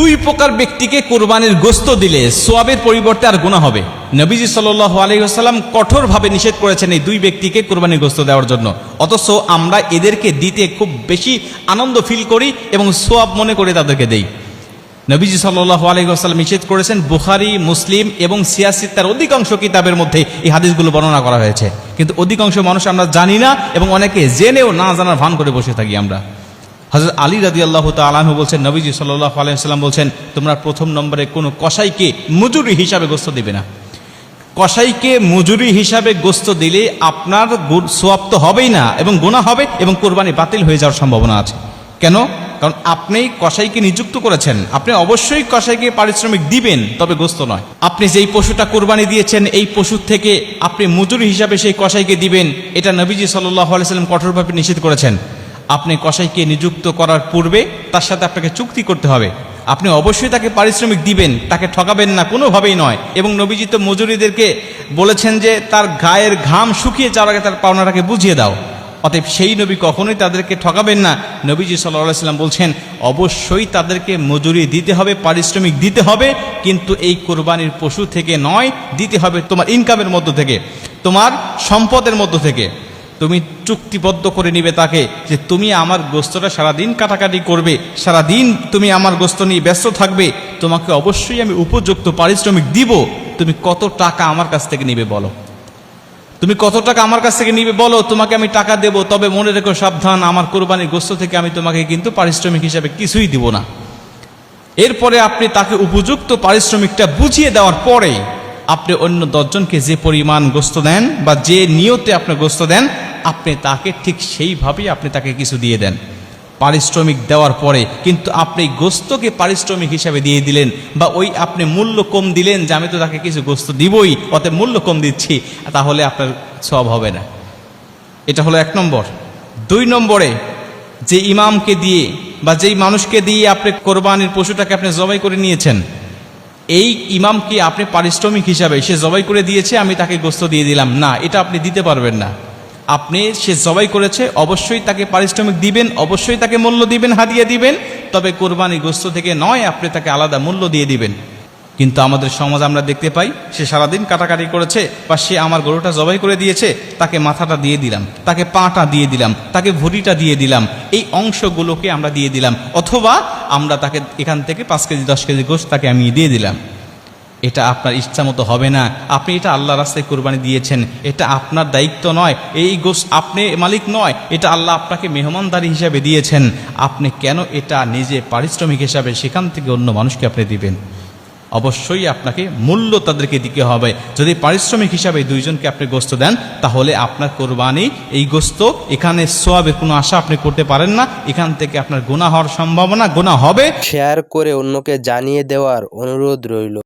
দুই প্রকার ব্যক্তিকে কুরবানির গোশত দিলে সওয়াবের পরিবর্তে আর গুনাহ হবে। নবীজি সাল্লাল্লাহু আলাইহি ওয়াসাল্লাম কঠোরভাবে নিষেধ করেছেন এই দুই ব্যক্তিকে কুরবানির গোশত দেওয়ার জন্য, অথচ আমরা এদেরকে দিতে খুব বেশি আনন্দ ফিল করি এবং সওয়াব মনে করে তাদেরকে দেই। নবীজি সাল্লাল্লাহু আলাইহি ওয়াসাল্লাম নিষেধ করেছেন, বুখারী, মুসলিম এবং সিয়াসিত্তার অধিকাংশ কিতাবের মধ্যে এই হাদিসগুলো বর্ণনা করা হয়েছে, কিন্তু অধিকাংশ মানুষ আমরা জানি না এবং অনেকে জেনেও না জানার ভান করে বসে থাকি আমরা। হযরত আলী রাদিয়াল্লাহু তাআলা আনহু বলছেন, নবীজি সাল্লাল্লাহু আলাইহি ওয়াসাল্লাম বলছেন, তোমরা প্রথম নম্বরে কোনো কসাইকে মজুরি হিসাবে গোশত দিবে না। কসাইকে মজুরি হিসাবে গোশত দিলে আপনার সওয়াব তো হবেই না এবং গুনাহ হবে এবং কুরবানি বাতিল হয়ে যাওয়ার সম্ভাবনা আছে। কেন? কারণ আপনি কসাইকে নিযুক্ত করেছেন, আপনি অবশ্যই কসাইকে পারিশ্রমিক দিবেন, তবে গোশত নয়। আপনি যেই পশুটা কুরবানি দিয়েছেন এই পশুর থেকে আপনি মজুরি হিসাবে সেই কসাইকে দিবেন, এটা নবীজি সাল্লাল্লাহু আলাইহি ওয়াসাল্লাম কঠোরভাবে নিষেধ করেছেন। আপনি কসাইকে নিযুক্ত করার পূর্বে তার সাথে আপনাকে চুক্তি করতে হবে, আপনি অবশ্যই তাকে পারিশ্রমিক দিবেন, তাকে ঠকাবেন না, কোনোভাবেই নয়। এবং নবীজি তো মজুরিদেরকে বলেছেন যে তার গায়ের ঘাম শুকিয়ে যাওয়ার আগে তার পাওনাটাকে বুঝিয়ে দাও। অতএব সেই নবী কখনোই তাদেরকে ঠকাবেন না। নবীজি সাল্লাল্লাহু আলাইহি ওয়াসাল্লাম বলছেন, অবশ্যই তাদেরকে মজুরি দিতে হবে, পারিশ্রমিক দিতে হবে, কিন্তু এই কোরবানির পশু থেকে নয়, দিতে হবে তোমার ইনকামের মধ্য থেকে, তোমার সম্পদের মধ্য থেকে। তুমি চুক্তিবদ্ধ করে নিবে তাকে যে তুমি আমার গোশতটা সারাদিন কাটাকাটি করবে, সারাদিন তুমি আমার গোশত নিয়ে ব্যস্ত থাকবে, তোমাকে অবশ্যই আমি উপযুক্ত পারিশ্রমিক দিব। তুমি কত টাকা আমার কাছ থেকে নিবে বলো, তুমি কত টাকা আমার কাছ থেকে নিবে বলো, তোমাকে আমি টাকা দেব, তবে মনে রেখো সাবধান, আমার কোরবানির গোশত থেকে আমি তোমাকে কিন্তু পারিশ্রমিক হিসাবে কিছুই দিব না। এরপরে আপনি তাকে উপযুক্ত পারিশ্রমিকটা বুঝিয়ে দেওয়ার পরে আপনি অন্য 10 জনকে যে পরিমাণ গোশত দেন বা যে নিয়তে আপনি গোশত দেন, আপনি তাকে ঠিক সেইভাবেই আপনি তাকে কিছু দিয়ে দেন পারিশ্রমিক দেওয়ার পরে। কিন্তু আপনি গোশতকে পারিশ্রমিক হিসাবে দিয়ে দিলেন বা ওই আপনি মূল্য কম দিলেন যে আমি তো তাকে কিছু গোশত দিবই, অতএব মূল্য কম দিচ্ছি, তাহলে আপনার সওয়াব হবে না। এটা হলো 1 নম্বর। 2 নম্বরে, যে ইমামকে দিয়ে বা যেই মানুষকে দিয়ে আপনি কোরবানির পশুটাকে আপনি জবাই করে নিয়েছেন, এই ইমামকে আপনি পারিশ্রমিক হিসাবে, সে জবাই করে দিয়েছে আমি তাকে গোশত দিয়ে দিলাম না, এটা আপনি দিতে পারবেন না। আপনি সে জবাই করেছে, অবশ্যই তাকে পারিশ্রমিক দিবেন, অবশ্যই তাকে মূল্য দিবেন, হাদিয়া দিবেন, তবে কোরবানি গোশত থেকে নয়, আপনি তাকে আলাদা মূল্য দিয়ে দিবেন। কিন্তু আমাদের সমাজ আমরা দেখতে পাই, সে সারাদিন কাটাকাটি করেছে বা সে আমার গরুটা জবাই করে দিয়েছে, তাকে মাথাটা দিয়ে দিলাম, তাকে পাটা দিয়ে দিলাম, তাকে ভুঁড়িটা দিয়ে দিলাম, এই অংশগুলোকে আমরা দিয়ে দিলাম, অথবা আমরা তাকে এখান থেকে 5 কেজি 10 কেজি গোশত তাকে আমি দিয়ে দিলাম। এটা আপনার ইচ্ছা মতো হবে না। আপনি এটা আল্লাহ রাস্তায় কোরবানি দিয়েছেন, এটা আপনার দায়িত্ব নয়, এই গোশত আপনি মালিক নয়, এটা আল্লাহ আপনাকে মেহমানদারি হিসাবে দিয়েছেন। আপনি কেন এটা নিজে পারিশ্রমিক হিসাবে সেখান থেকে অন্য মানুষকে আপনি দিবেন? অবশ্যই আপনাকে মূল্য তাদেরকে দিতে হবে। যদি পারিশ্রমিক হিসাবে 2 জনকে আপনি গোশত দেন, তাহলে আপনার কোরবানি এই গোশত, এখানে সওয়াবের কোনো আশা আপনি করতে পারেন না, এখান থেকে আপনার গুনাহ হওয়ার সম্ভাবনা, গুনাহ হবে। শেয়ার করে অন্যকে জানিয়ে দেওয়ার অনুরোধ রইল।